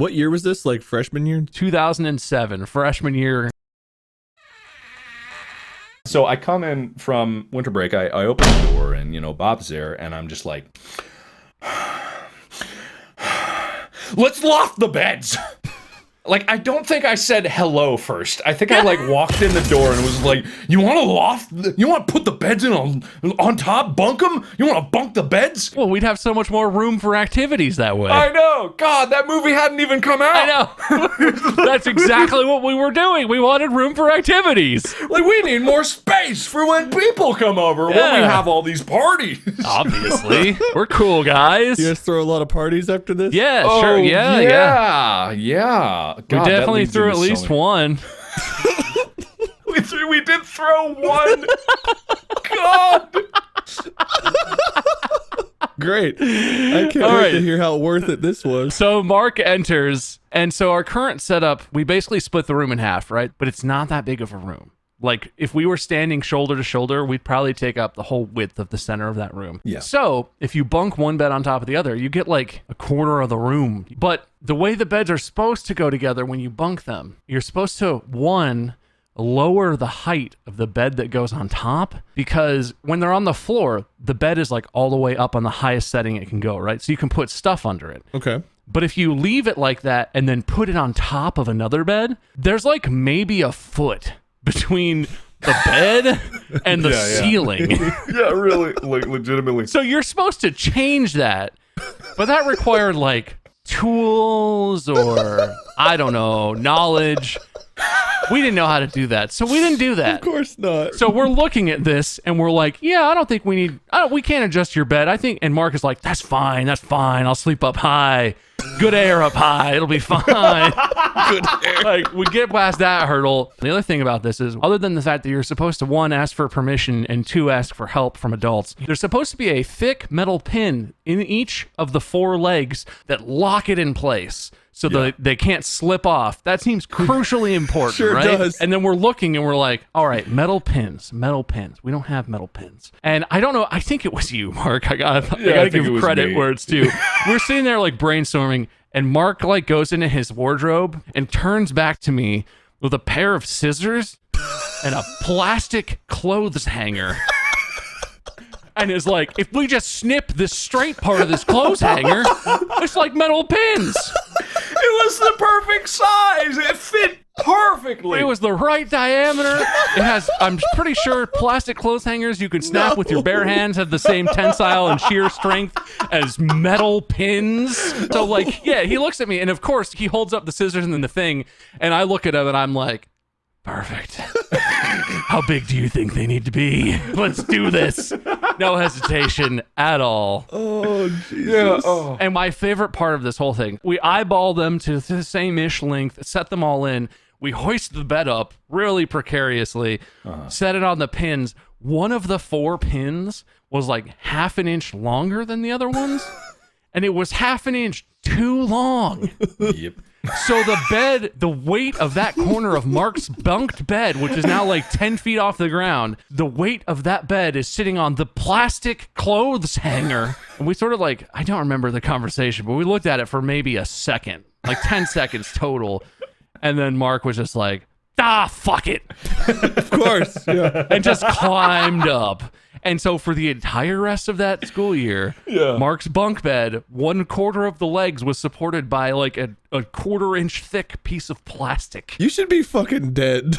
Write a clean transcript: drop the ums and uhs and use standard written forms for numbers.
What year was this? Like freshman year? 2007, freshman year. So I come in from winter break. I open the door and, Bob's there. And I'm just like, let's loft the beds. Like, I don't think I said hello first. I think I walked in the door and was like, you want to loft? You want to put the beds in on top? Bunk them? You want to bunk the beds? Well, we'd have so much more room for activities that way. I know. God, that movie hadn't even come out. I know. That's exactly what we were doing. We wanted room for activities. Like, we need more space for when people come over, when we have all these parties. Obviously. We're cool guys. You guys throw a lot of parties after this? Yeah, sure. Yeah. God, we definitely threw at least one. we did throw one. God. Great. I can't wait to hear how worth it this was. So Mark enters, and so our current setup, we basically split the room in half, right? But it's not that big of a room. Like, if we were standing shoulder to shoulder, we'd probably take up the whole width of the center of that room. Yeah. So, if you bunk one bed on top of the other, you get like a quarter of the room. But the way the beds are supposed to go together when you bunk them, you're supposed to, lower the height of the bed that goes on top, because when they're on the floor, the bed is like all the way up on the highest setting it can go, right? So you can put stuff under it. Okay. But if you leave it like that and then put it on top of another bed, there's like maybe a foot between the bed and the ceiling. Yeah, really, like legitimately. So you're supposed to change that, but that required like tools or, I don't know, knowledge. We didn't know how to do that, so we didn't do that. Of course not. So we're looking at this and we're like, yeah, I don't think we can't adjust your bed. I think, and Mark is like, that's fine. I'll sleep up high. Good air up high. It'll be fine. Good air. Like, we get past that hurdle. The other thing about this is, other than the fact that you're supposed to, 1, ask for permission, and 2, ask for help from adults, there's supposed to be a thick metal pin in each of the 4 legs that lock it in place so that they can't slip off. That seems crucially important, Sure right? does. And then we're looking and we're like, all right, metal pins. We don't have metal pins. And I don't know, I think it was you, Mark. I gotta give credit where it's due. We're sitting there like brainstorming, and Mark like goes into his wardrobe and turns back to me with a pair of scissors and a plastic clothes hanger. And is like, if we just snip this straight part of this clothes hanger, it's like metal pins. It was the perfect size. It fit perfectly. It was the right diameter. It has, I'm pretty sure, plastic clothes hangers you can snap with your bare hands have the same tensile and shear strength as metal pins. So like, yeah, he looks at me and of course he holds up the scissors and then the thing, and I look at him and I'm like, perfect. How big do you think they need to be? Let's do this. No hesitation at all. Oh, Jesus. Yeah. Oh. And my favorite part of this whole thing, we eyeball them to the same-ish length, set them all in. We hoist the bed up really precariously, set it on the pins. One of the 4 pins was like half an inch longer than the other ones, and it was half an inch too long. Yep. So the bed, the weight of that corner of Mark's bunked bed, which is now like 10 feet off the ground, the weight of that bed is sitting on the plastic clothes hanger. And we sort of like, I don't remember the conversation, but we looked at it for maybe a second, like 10 seconds total. And then Mark was just like, fuck it. Of course. Yeah. And just climbed up. And so for the entire rest of that school year, Mark's bunk bed, 1/4 of the legs was supported by like a 1/4 inch thick piece of plastic. You should be fucking dead.